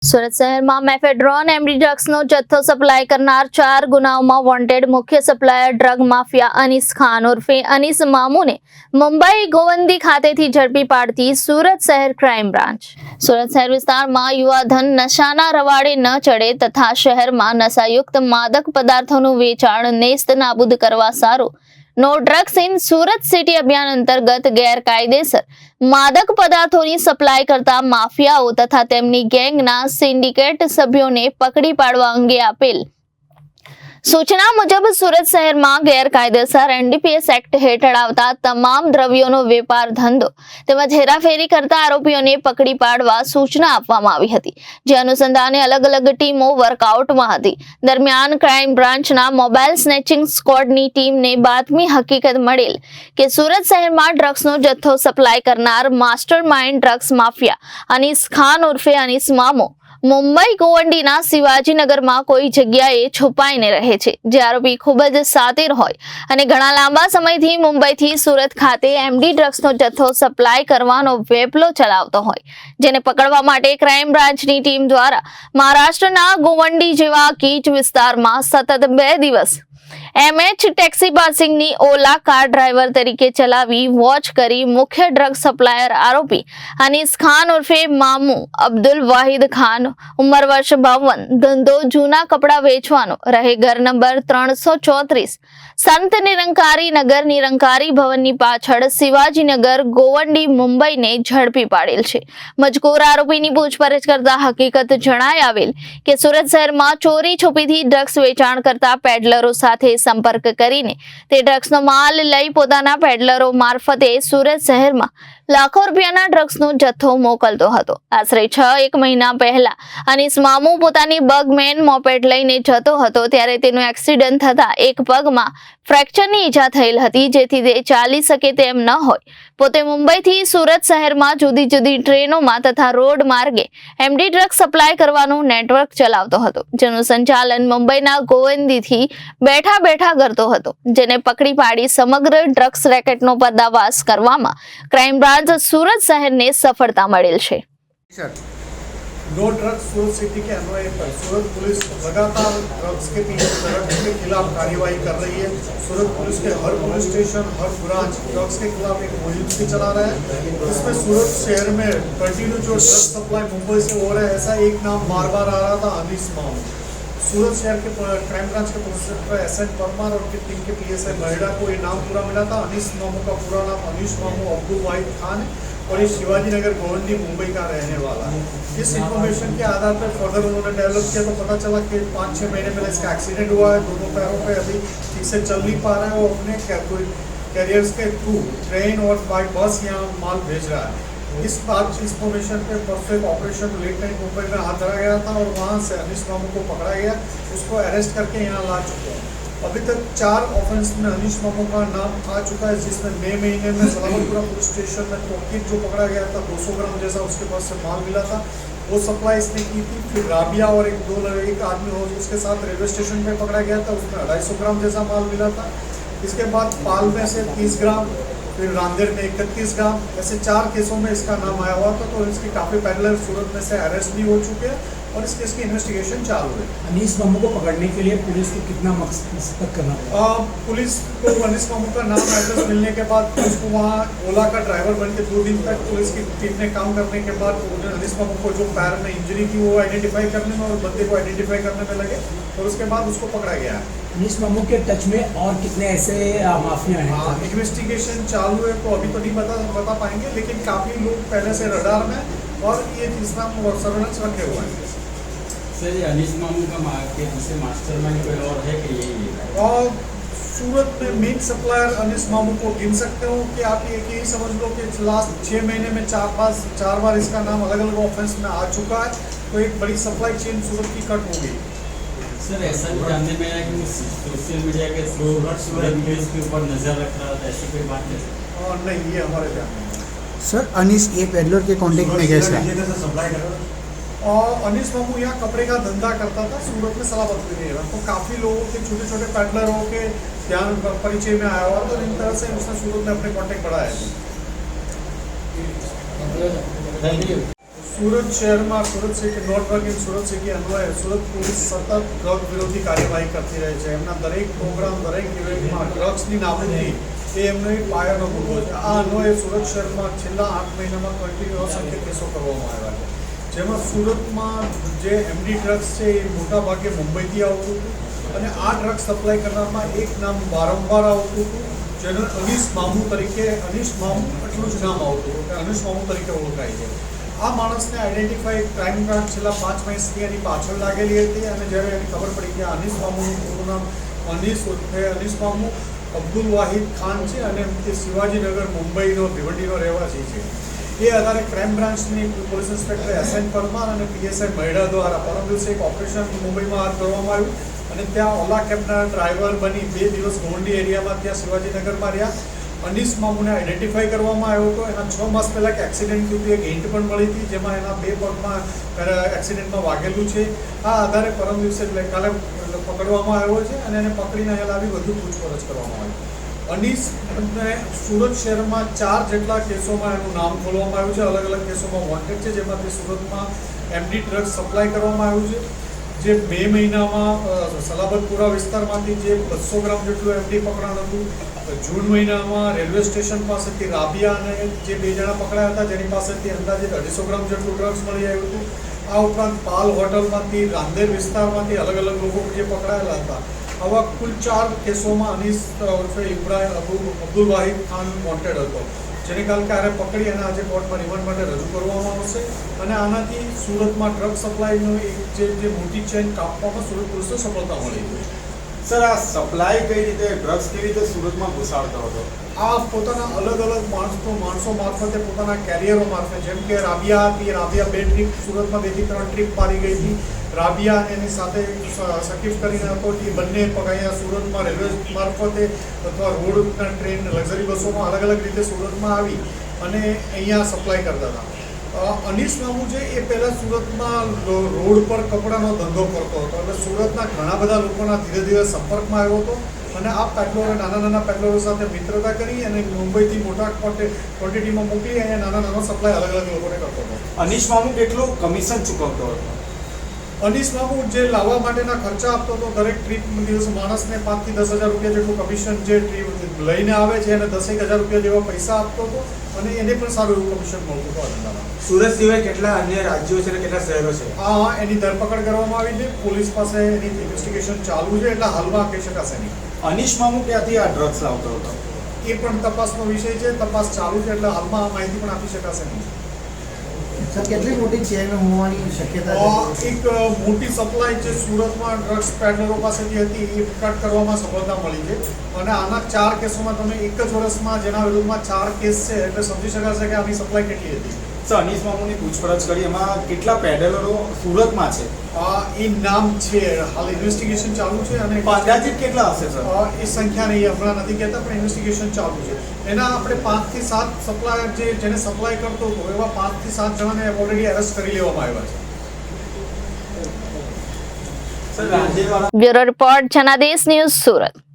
સુરત શહેરમાં mephedrone MD ડ્રગ્સનો જથ્થો supply કરનાર 4 ગુનાઓમાં વોન્ટેડ મુખ્ય supplier drug mafia Anees Khan ઉર્ફે અનીસ મામુને મુંબઈ ગોવંદી ખાતેથી ઝડપી પાડતી સુરત શહેર ક્રાઇમ બ્રાન્ચ. સુરત શહેર વિસ્તારમાં યુવાધન નશાના રવાડે ન ચડે તથા શહેરમાં નશાયુક્ત માદક પદાર્થોનું વેચાણ નેસ્ત નાબૂદ કરવા સારું no drugs in Surat city અભિયાન અંતર્ગત ગેરકાયદેસર માદક પદાર્થોની સપ્લાય કરતા માફિયાઓ તથા તેમની ગેંગના સિન્ડિકેટ સભ્યોને પકડી પાડવા અંગે આપેલ સૂચના મુજબ સુરત શહેરમાં ગેરકાયદેસર એનડીપીએસ એક્ટ હેઠળ આવતા તમામ દ્રવ્યોનો વેપાર ધંધો તેમજ હેરાફેરી કરતા આરોપીઓને પકડી પાડવા સૂચના આપવામાં આવી હતી, જે અનુસંધાને અલગ અલગ ટીમો વર્કઆઉટમાં હતી. દરમિયાન ક્રાઇમ બ્રાન્ચના મોબાઈલ સ્નેચિંગ સ્ક્વોડની ટીમને બાતમી હકીકત મળેલ કે સુરત શહેરમાં ડ્રગ્સનો જથ્થો સપ્લાય કરનાર master mind drugs mafia Anees Khan ઉર્ફે અનીસ મામો મુંબઈ ગોવંડીના શિવાજીનગરમાં કોઈ જગ્યાએ છુપાઈને રહે છે, જે આરોપી ખૂબ જ શાતિર હોય અને ઘણા લાંબા સમયથી મુંબઈથી સુરત ખાતે એમડી ડ્રગ્સનો જથ્થો સપ્લાય કરવાનો વેપલો ચલાવતો હોય, જેને પકડવા માટે ક્રાઇમ બ્રાન્ચની ટીમ દ્વારા મહારાષ્ટ્રના ગોવંડી જેવા કીચ વિસ્તારમાં સતત 2 દિવસ એમએચ ટેક્સી પાસિંગની ઓલા કાર ડ્રાઈવર તરીકે ચલાવી વોચ કરી મુખ્ય ડ્રગ સપ્લાયર આરોપી અનીસ ખાન ઉર્ફે મામુ અબ્દુલ વાહિદ ખાન, ઉંમર વર્ષ 52, ધંધો જૂના કપડા વેચવાનો, રહે ઘર નંબર 334, સંત નિરંકારી નગર નિરંકારી ભવનની પાછળ શિવાજીનગર ગોવંડી મુંબઈને ઝડપી પાડેલ છે. મજકૂર આરોપીની પૂછપરછ કરતા હકીકત જણાઈ આવેલ કે સુરત શહેરમાં ચોરી છુપીથી ડ્રગ્સ વેચાણ કરતા પેડલરો સાથે સંપર્ક કરીને તે ડ્રગ્સનો માલ લઈ પોતાના પેડલરો મારફતે સુરત શહેરમાં લાખો રૂપિયાના ડ્રગ્સનો જથ્થો મોકલતો હતો. આશરે 1 મહિના પહેલા અનીસ મામુ પોતાની બગમેન મોપેડ લઈને જતો હતો, ત્યારે તેનો એક્સિડન્ટ થતા એક પગમાં ફ્રેક્ચરની ઈજા થયેલ હતી, જેથી તે ચાલી શકે તેમ ન હોય. પોતે મુંબઈથી સુરત શહેરમાં જુદી જુદી ટ્રેનોમાં તથા રોડ માર્ગે એમડી ડ્રગ્સ સપ્લાય કરવાનું નેટવર્ક ચલાવતો હતો, જેનું સંચાલન મુંબઈના ગોવંદીથી બેઠા કરતો હતો, જેને પકડી પાડી સમગ્ર ડ્રગ્સ રેકેટનો પર્દાફાશ કરવામાં ક્રાઇમ બ્રાન્ચ सूरत शहर ने सफलता मिलेल छे. नो ड्रग्स सूरत सिटी के अन्वय पर सूरत पुलिस लगातार ड्रग्स के पीछे ड्रग्स के खिलाफ कार्यवाही कर रही है. सूरत पुलिस के हर पुलिस स्टेशन, हर ब्रांच ड्रग्स के खिलाफ एक मुहिम भी चला रहा है. इसमें सूरत शहर में कंटिन्यू जो ड्रग्स सप्लाई मुंबई से हो रहा है, ऐसा एक नाम बार बार आ रहा था, अनीस मामू. सूरत शहर के क्राइम ब्रांच के police inspector S N Parmar और उनकी टीम के पीएसआई महिला को ये नाम पूरा मिला था. अनीस मामू का पूरा नाम अनीस मामू अब्दुल वाहिद खान है और ये शिवाजी नगर गोवंदी मुंबई का रहने वाला है. इस इन्फॉर्मेशन के आधार पर फर्दर उन्होंने डेवलप किया तो पता चला कि 5-6 महीने पहले इसका एक्सीडेंट हुआ है. दोनों पैरों पे अभी ठीक से चल नहीं पा रहा है. वो अपने कैरियर्स के थ्रू ट्रेन और बाई बस यहाँ माल भेज रहा है. इस बात इन्फॉर्मेशन पे परसों एक ऑपरेशन लेट नाइट मुंबई में हाथ धरा गया था और वहाँ से अनीस मामू को पकड़ा गया, उसको अरेस्ट करके यहाँ ला चुके हैं. अभी तक 4 ऑफेंस में अनीस मामू का नाम आ चुका है, जिसमें मई महीने में सलामतपुरा पुलिस स्टेशन में तोकीर जो पकड़ा गया था 200 ग्राम जैसा उसके पास से माल मिला था, वो सप्लाई इसने की थी. फिर राबिया और एक आदमी हो उसके साथ रेलवे स्टेशन पे पकड़ा गया था, उसमें 250 ग्राम जैसा माल मिला था. इसके बाद पाल में से 30 ग्राम, फिर रांदेर में 31 ग्राम, ऐसे 4 केसों में इसका नाम आया हुआ था. तो इसकी काफ़ी पैरेलल सूरत में से अरेस्ट भी हो चुके हैं और इस केस की इन्वेस्टिगेशन चालू है. अनीस मामू को पकड़ने के लिए पुलिस को कितना मशक्कत करना पड़ा? पुलिस को अनीस मामू का नाम एड्रेस मिलने के बाद पुलिस को वहाँ ओला का ड्राइवर बन के 2 दिन तक पुलिस की टीम ने काम करने के बाद अनीस मामू को जो पैर में इंजरी थी वो आइडेंटिफाई करने में और बंदे को आइडेंटिफाई करने में लगे और उसके बाद उसको पकड़ा गया है. अनीस मामू के टच में और कितने ऐसे माफिया हैं? इन्वेस्टिगेशन चालू है तो अभी तो नहीं बता पाएंगे, लेकिन काफ़ी लोग पहले से रडार में और ये इसमें सर्वेलेंस रखे हुए हैं. सर, ये अनीस मामू का जैसे मास्टरमाइंड कोई और है कि यही है? और सूरत में मेन सप्लायर अनीस मामू को गिन सकते हो कि आप यही समझ लो कि लास्ट 6 महीने में 4 बार इसका नाम अलग अलग ऑफेंस में आ चुका है. तो एक बड़ी सप्लाई चेन सूरत की कट हो गई. सर, ऐसा भी जानने में आया कि सोशल मीडिया के थ्रू सूरत न्यूज़ के ऊपर नज़र रख रहा था, ऐसी कोई बात है? और नहीं, ये हमारे ध्यान में नहीं. सर, अनीस ये पेडलर के कांटेक्ट में कैसे है? और अनीस मामू यहाँ कपड़े का धंधा करता था सूरत में सलामतपुर में. तो काफ़ी लोगों के छोटे छोटे पैडलरों के ध्यान परिचय में आया हुआ, तो इन तरह से उसने सूरत में अपने कॉन्टेक्ट बढ़ाया. સુરત શહેરમાં Surat city no drug in Surat city અન્વયે સુરત પોલીસ સતત ડ્રગ વિરોધી કાર્યવાહી કરતી રહે છે. એમના દરેક પ્રોગ્રામ, દરેક ઇવેન્ટમાં ડ્રગ્સની નાબૂદી એ એમનો એક પાયાનો મુદ્દો છે. આ અન્વયે સુરત શહેરમાં છેલ્લા 8 મહિનામાં કન્ટિન્યુ અસંખ્ય કેસો કરવામાં આવ્યા છે. જેમાં સુરતમાં જે એમડી ડ્રગ્સ છે એ મોટા ભાગે મુંબઈથી આવતું હતું અને આ ડ્રગ્સ સપ્લાય કરનારમાં એક નામ વારંવાર આવતું હતું, જેને અનીસ મામુ તરીકે, અનીસ મામુ એટલું જ નામ આવતું હતું કે અનીસ મામુ તરીકે ઓળખાય છે. આ માણસને આઈડેન્ટિફાઈ ક્રાઇમ બ્રાન્ચ છેલ્લા 5 મહિનાથી એની પાછળ લાગેલી હતી અને જ્યારે એની ખબર પડી કે અનીસ મામુનું પૂરું નામ અનીસ ઉર્ફે અનીસ મામુ અબ્દુલ વાહિદ ખાન છે અને તે શિવાજીનગર મુંબઈનો ભિવંડીનો રહેવાસી છે. એ આધારે ક્રાઇમ બ્રાન્ચની પોલીસ ઇન્સ્પેક્ટર SN પરમાર અને PSI મહેડા દ્વારા પરમ દિવસે એક ઓપરેશન મુંબઈમાં હાથ ધરવામાં આવ્યું અને ત્યાં ઓલા કેબના ડ્રાઈવર બની 2 દિવસ ગોંડી એરિયામાં ત્યાં શિવાજીનગરમાં રહ્યા. અનીસ મામુને આઈડેન્ટિફાઈ કરવામાં આવ્યો હતો. એના 6 માસ પહેલાં એક એક્સિડન્ટ થયું હતું, એક હિન્ટ પણ મળી હતી જેમાં એના 2 પગમાં એક્સિડન્ટમાં વાગેલું છે. આ આધારે પરમ દિવસે કાલે પકડવામાં આવ્યો છે અને એને પકડીને અહીંયા લાવી વધુ પૂછપરછ કરવામાં આવી. અનીસને સુરત શહેરમાં 4 જેટલા કેસોમાં એનું નામ ખોલવામાં આવ્યું છે. અલગ અલગ કેસોમાં વોન્ટેડ છે, જેમાંથી સુરતમાં એમડી ડ્રગ્સ સપ્લાય કરવામાં આવ્યું છે. જે મે મહિનામાં સલાબતપુરા વિસ્તારમાંથી જે 200 ગ્રામ જેટલું એમડી પકડાણ હતું. જૂન મહિનામાં રેલવે સ્ટેશન પાસેથી રાબિયા અને જે 2 જણા પકડાયા હતા જેની પાસેથી અંદાજે 250 ગ્રામ જેટલું ડ્રગ્સ મળી આવ્યું હતું. આ ઉપરાંત પાલ હોટલમાંથી, રાંદેર વિસ્તારમાંથી અલગ અલગ લોકો જે પકડાયેલા હતા. આવા કુલ 4 કેસોમાં અનીસ ઉર્ફે ઇબ્રાહિમ અબ્દુલ વાહિદ ખાન વોન્ટેડ હતો, જેને કાલ ક્યારે પકડી અને આજે કોર્ટમાં રિમાન્ડ માટે રજૂ કરવામાં આવશે. અને આનાથી સુરતમાં ડ્રગ સપ્લાયનો એક જે મોટી ચેન કાપવામાં સુરત પોલીસને સફળતા મળી છે. સર, આ સપ્લાય કઈ રીતે, ડ્રગ્સ કેવી રીતે સુરતમાં ઘુસાડતો હતો? આ પોતાના અલગ અલગ માણસો મારફતે, પોતાના કેરિયરો મારફતે, જેમ કે રાબિયા હતી, રાબિયા 2 ટ્રીપ સુરતમાં 2 થી 3 ટ્રીપ મારી ગઈ હતી. રાબિયા એની સાથે સકીફ કરીને હતો, એ બંને પગાયા સુરતમાં રેલવે મારફતે અથવા રોડના ટ્રેન, લક્ઝરી બસોમાં અલગ અલગ રીતે સુરતમાં આવી અને અહીંયા સપ્લાય કરતા હતા. અનીસ મામુ છે એ પહેલાં સુરતમાં રોડ પર કપડાનો ધંધો કરતો હતો એટલે સુરતના ઘણા બધા લોકોના ધીરે ધીરે સંપર્કમાં આવ્યો હતો અને આ પેટ્રોલર, નાના નાના પેટ્રોલરો સાથે મિત્રતા કરી અને મુંબઈથી મોટા ક્વોન્ટિટીમાં મોકલી અને નાના સપ્લાય અલગ અલગ લોકોને કરતો હતો. અનીસ મામુ કેટલું કમિશન ચૂકવતો હતો? અનીસ મામુ જે લાવવા માટેના ખર્ચા આપતો હતો, દરેક ટ્રીપ દિવસ માણસને 5 થી 10 હજાર રૂપિયા જેટલું કમિશન જે ટ્રીપ લઈને આવે છે એને 10 હજાર રૂપિયા જેવા પૈસા આપતો હતો અને એને પણ સારું એવું કમિશન મળતું હતું આ ધંધામાં. સુરત સિવાય કેટલા અન્ય રાજ્યો છે અને કેટલા શહેરો છે? એની ધરપકડ કરવામાં આવી છે. પોલીસ પાસે એની ઇન્વેસ્ટિગેશન ચાલુ છે એટલે હાલમાં કહી શકાશે નહીં. અનીસ મામુ ક્યાંથી આ ડ્રગ્સ લાવતો હતો? એ પણ તપાસનો વિષય છે, તપાસ ચાલુ છે એટલે હાલમાં આ માહિતી પણ આપી શકાશે નહીં. સર, કેટલી મોટી ચેન હોવાની શક્યતા છે? એક મોટી સપ્લાય જે સુરતમાં ડ્રગ્સ પેડલરો પાસેથી હતી એ કટ કરવામાં સફળતા મળી છે અને આના 4 કેસોમાં તમે એક જ વર્ષમાં જેના વિરુદ્ધમાં 4 કેસ છે એટલે સમજી શકાશે કે આની સપ્લાય કેટલી હતી. સર, અનીસ મામુની પૂછપરછ કરી, એમાં કેટલા પેડલરો સુરતમાં છે? એ નામ છે, હાલ ઇન્વેસ્ટિગેશન ચાલુ છે અને અંદાજિત કેટલા હશે સર? એ સંખ્યા નહીં હમણાં નથી કહેતા, પણ ઇન્વેસ્ટિગેશન ચાલુ છે. એના આપણે 5 થી 7 સપ્લાયર જેને સપ્લાય કરતો હતો એવા 5 થી 7 જણાને ઓલરેડી અરેસ્ટ કરી લેવામાં આવ્યા છે. Sir, Randerwala bureau report Janadesh news Surat.